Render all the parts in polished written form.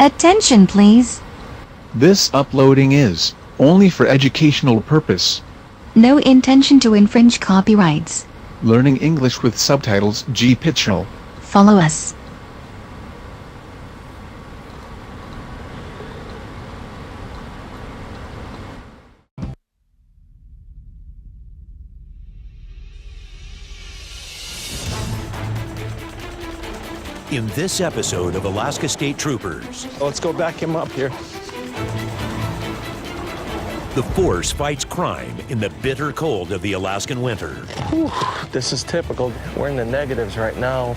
Attention, please. This uploading is only for educational purpose. No intention to infringe copyrights. Learning English with subtitles GPITRAL. Follow us. In this episode of Alaska State Troopers, Let's go back him up here. the force fights crime in the bitter cold of the Alaskan winter. Whew, this is typical. We're in the negatives right now.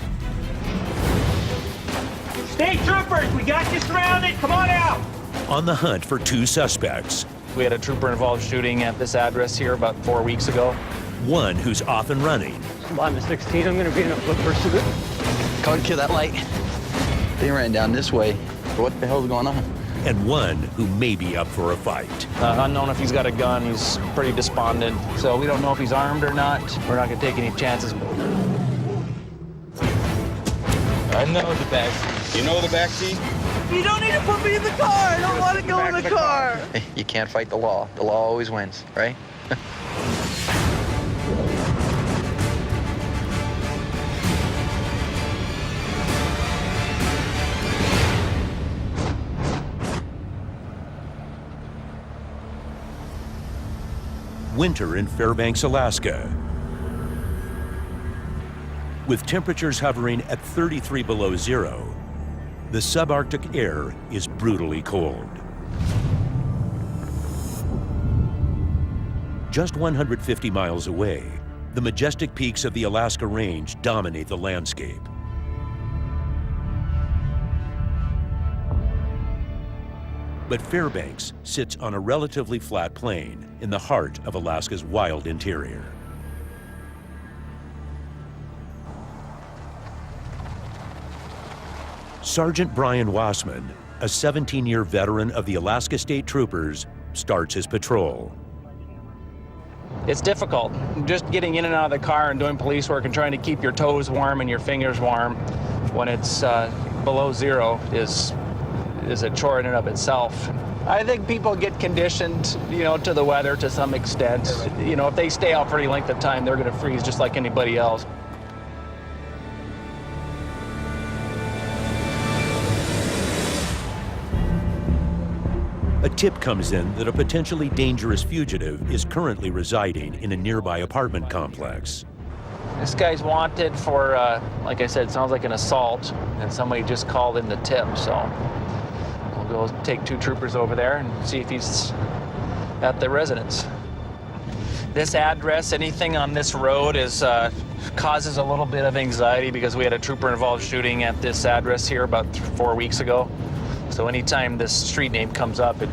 State troopers, we got you surrounded. Come on out. On the hunt for two suspects. We had a trooper-involved shooting at this address here about 4 weeks ago. One who's off and running, I'm the 16. I'm going to be in a foot pursuit. Go and kill that light. They ran down this way. What the hell's going on? and one who may be up for a fight. Unknown if he's got a gun. He's pretty despondent. So we don't know if he's armed or not. We're not going to take any chances. I know the back seat. You know the back seat? You don't need to put me in the car. I don't want to go in the car. You can't fight the law. The law always wins, right? Winter in Fairbanks, Alaska. With temperatures hovering at 33 below zero, the subarctic air is brutally cold. Just 150 miles away, the majestic peaks of the Alaska Range dominate the landscape. But Fairbanks sits on a relatively flat plain in the heart of Alaska's wild interior. Sergeant Brian Wassman, a 17-year veteran of the Alaska State Troopers, starts his patrol. It's difficult. Just getting in and out of the car and doing police work and trying to keep your toes warm and your fingers warm when it's below zero is a chore in and of itself. I think people get conditioned, to the weather to some extent. If they stay out for any length of time, they're going to freeze just like anybody else. A tip comes in that a potentially dangerous fugitive is currently residing in a nearby apartment complex. This guy's wanted for, like I said, sounds like an assault, and somebody just called in the tip, so we'll go take 2 troopers over there and see if he's at the residence. This address, anything on this road causes a little bit of anxiety because we had a trooper-involved shooting at this address here about 4 weeks ago. So anytime this street name comes up, it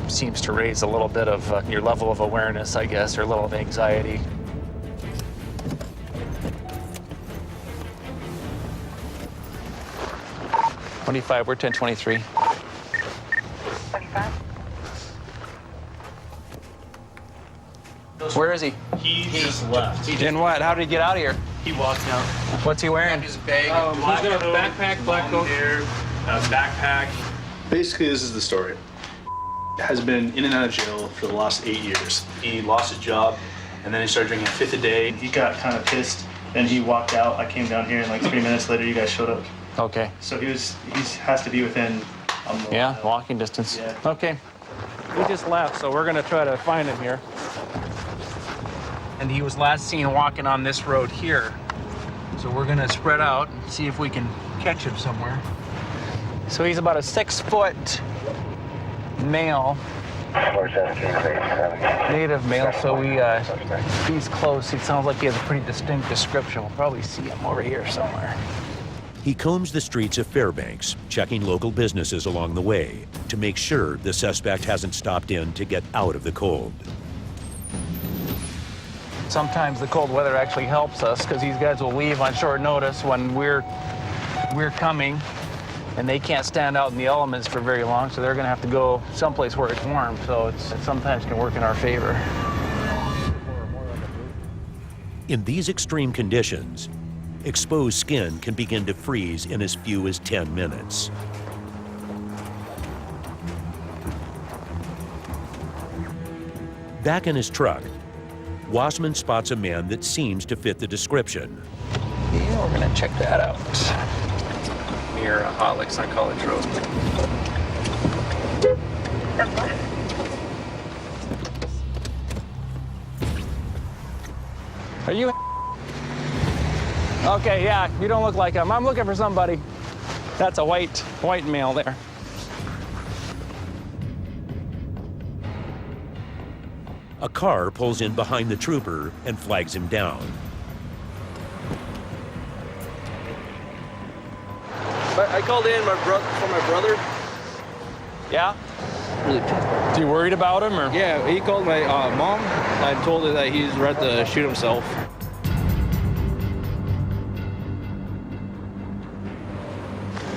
seems to raise a little bit of your level of awareness, I guess, or a little of anxiety. We're 1023. 25. Where is he? He just left. In what? How did he get out of here? He walked out. What's he wearing? He's got a backpack, black coat, hair, backpack. Basically, this is the story. Has been in and out of jail for the last 8 years. He lost his job, and then he started drinking a fifth a day. He got kind of pissed, and he walked out. I came down here, and like 3 minutes later, you guys showed up. Okay. So he has to be within a mile. Yeah, walking distance. Yeah. Okay. He just left, so we're gonna try to find him here. And he was last seen walking on this road here. So we're gonna spread out and see if we can catch him somewhere. So he's about a 6-foot male, native male, so he's close. It sounds like he has a pretty distinct description. We'll probably see him over here somewhere. He combs the streets of Fairbanks, checking local businesses along the way to make sure the suspect hasn't stopped in to get out of the cold. Sometimes the cold weather actually helps us because these guys will leave on short notice when we're coming, and they can't stand out in the elements for very long, so they're going to have to go someplace where it's warm. So it sometimes can work in our favor. In these extreme conditions, exposed skin can begin to freeze in as few as 10 minutes. Back in his truck, Wassman spots a man that seems to fit the description. Yeah, we're gonna check that out. Near Hot Licks on College Road. Are you? Okay, yeah, you don't look like him. I'm looking for somebody. That's a white male there. A car pulls in behind the trooper and flags him down. I called in for my brother. Yeah? Really? Are you worried about him, or? Yeah, he called my mom and told her that he's ready to shoot himself.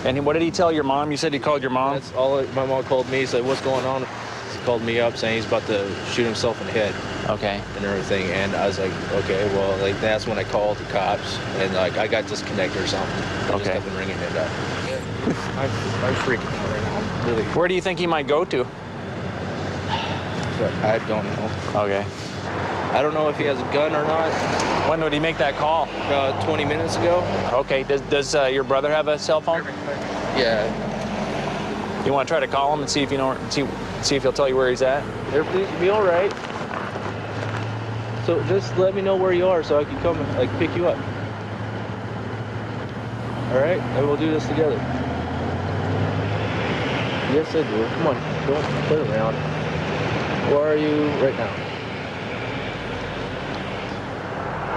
And what did he tell your mom? You said he called your mom? That's all my mom called me. He said, what's going on? He called me up saying he's about to shoot himself in the head. Okay. And everything. And I was like, okay, well, like, that's when I called the cops. And, like, I got disconnected or something. I just kept ringing it up. I'm freaking out right now. Really. Where do you think he might go to? I don't know. Okay. I don't know if he has a gun or not. When would he make that call? 20 minutes ago. Okay. Does your brother have a cell phone? Yeah. You want to try to call him and see if you know, see if he'll tell you where he's at? Everything's gonna be all right. So just let me know where you are so I can come and like pick you up. All right, and we'll do this together. Yes, I do. Come on, don't play around. Where are you right now?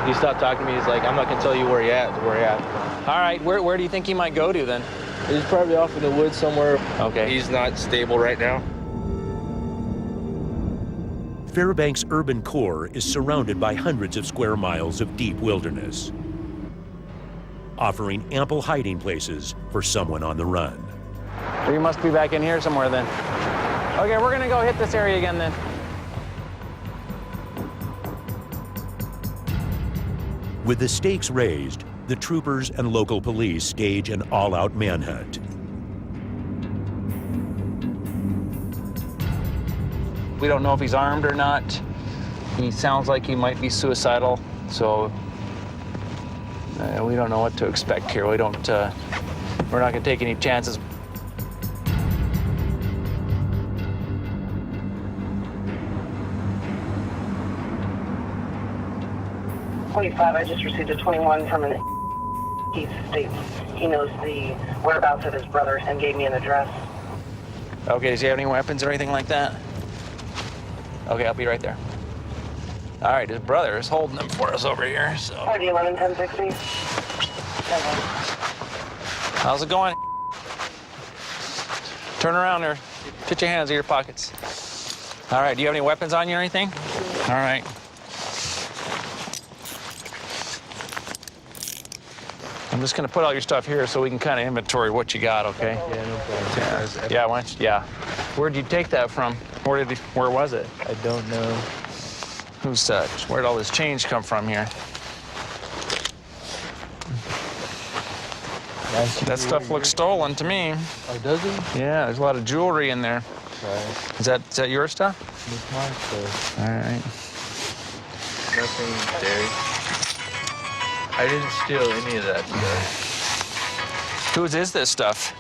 He stopped talking to me. He's like, I'm not gonna tell you where you're at. Where you're at. All right. Where do you think he might go to then? He's probably off in the woods somewhere. Okay. He's not stable right now. Fairbanks' urban core is surrounded by hundreds of square miles of deep wilderness, offering ample hiding places for someone on the run. You must be back in here somewhere then. Okay, we're gonna go hit this area again then. With the stakes raised, the troopers and local police stage an all-out manhunt. We don't know if he's armed or not. He sounds like he might be suicidal, so we don't know what to expect here. We're not gonna take any chances. I just received a 21 from an. He states he knows the whereabouts of his brother and gave me an address. Okay, does he have any weapons or anything like that? Okay, I'll be right there. All right, his brother is holding them for us over here, so. 11 1060. How's it going? Turn around there. Put your hands in your pockets. All right, do you have any weapons on you or anything? All right. I'm just gonna put all your stuff here so we can kind of inventory what you got, okay? Yeah, no problem. Yeah, why don't you, yeah. Where'd you take that from? Where was it? I don't know. Where'd all this change come from here? That stuff looks stolen to me. Oh, does it? Yeah, there's a lot of jewelry in there. Right. Is that your stuff? It's mine, so. All right. Nothing there. I didn't steal any of that stuff. Whose is this stuff?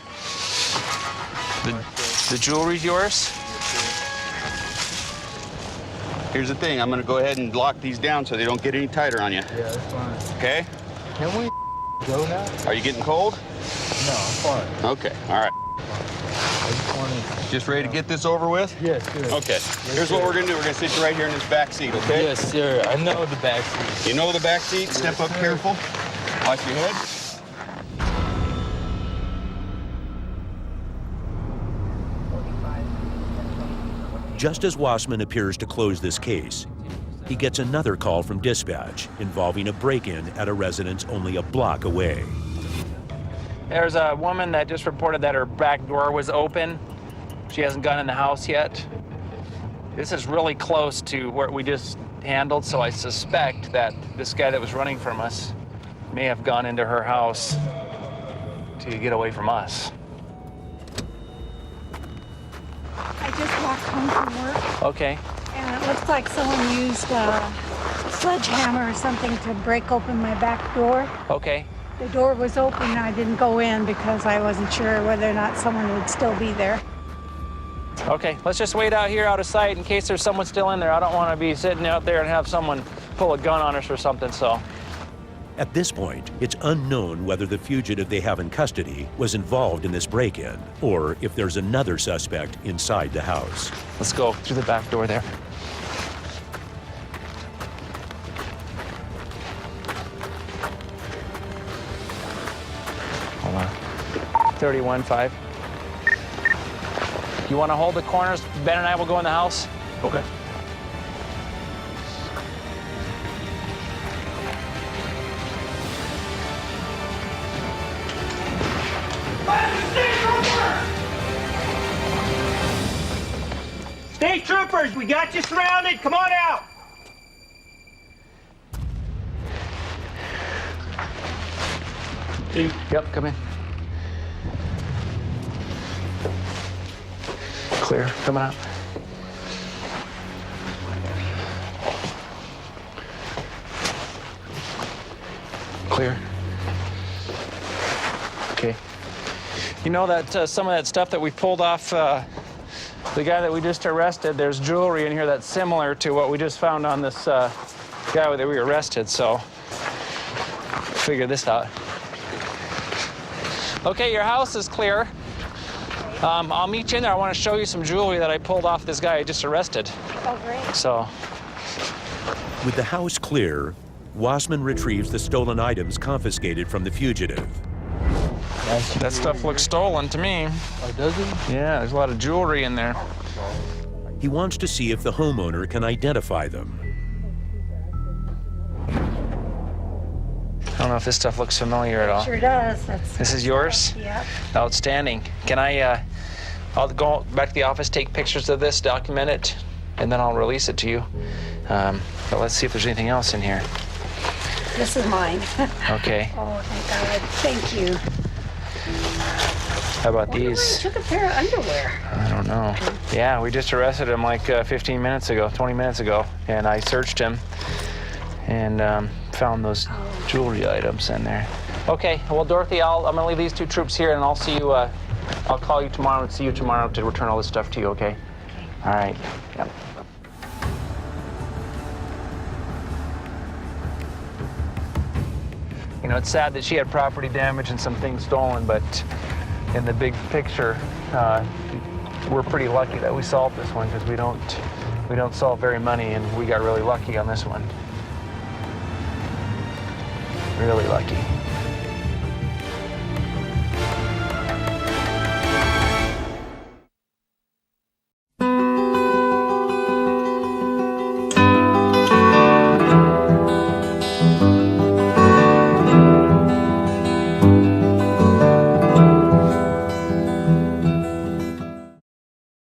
The jewelry's yours? Here's the thing, I'm gonna go ahead and lock these down so they don't get any tighter on you. Yeah, that's fine. Okay? Can we go now? Are you getting cold? No, I'm fine. Okay, all right. I just wanted... Just ready to get this over with? Yes, sir. Okay, here's what we're gonna do. We're gonna sit you right here in this back seat, okay? Yes, sir. I know the back seat. You know the back seat? Step up careful. Watch your head. Just as Wassman appears to close this case, he gets another call from dispatch involving a break-in at a residence only a block away. There's a woman that just reported that her back door was open. She hasn't gone in the house yet. This is really close to where we just handled, so I suspect that this guy that was running from us may have gone into her house to get away from us. I just walked home from work. Okay. And it looks like someone used a sledgehammer or something to break open my back door. Okay. The door was open and I didn't go in because I wasn't sure whether or not someone would still be there. Okay, let's just wait out here out of sight in case there's someone still in there. I don't want to be sitting out there and have someone pull a gun on us or something, so. At this point, it's unknown whether the fugitive they have in custody was involved in this break-in or if there's another suspect inside the house. Let's go through the back door there. Hold on. 31-5. You want to hold the corners? Ben and I will go in the house. Okay. State troopers, we got you surrounded. Come on out. Yep, come in. Clear, coming out. Clear. Okay. You know that some of that stuff that we pulled off the guy that we just arrested, there's jewelry in here that's similar to what we just found on this guy that we arrested, so figure this out. Okay, your house is clear. I'll meet you in there. I want to show you some jewelry that I pulled off this guy I just arrested. Oh, great. So. With the house clear, Wassman retrieves the stolen items confiscated from the fugitive. That stuff looks stolen to me. Oh, does it? Yeah, there's a lot of jewelry in there. He wants to see if the homeowner can identify them. I don't know if this stuff looks familiar at all. Sure does. This is yours? Yep. Outstanding. Can I, I'll go back to the office, take pictures of this, document it, and then I'll release it to you. But let's see if there's anything else in here. This is mine. Okay. Oh, thank God. Thank you. How about Why these? took a pair of underwear. I don't know. Yeah, we just arrested him like 15 minutes ago, 20 minutes ago, and I searched him and found those jewelry items in there. Okay, well, Dorothy, I'm gonna leave these two troops here, and I'll see you. I'll call you tomorrow and see you tomorrow to return all this stuff to you. Okay? All right. Yep. You know, it's sad that she had property damage and some things stolen, but in the big picture, we're pretty lucky that we solved this one because we don't solve very many, and we got really lucky on this one. Really lucky.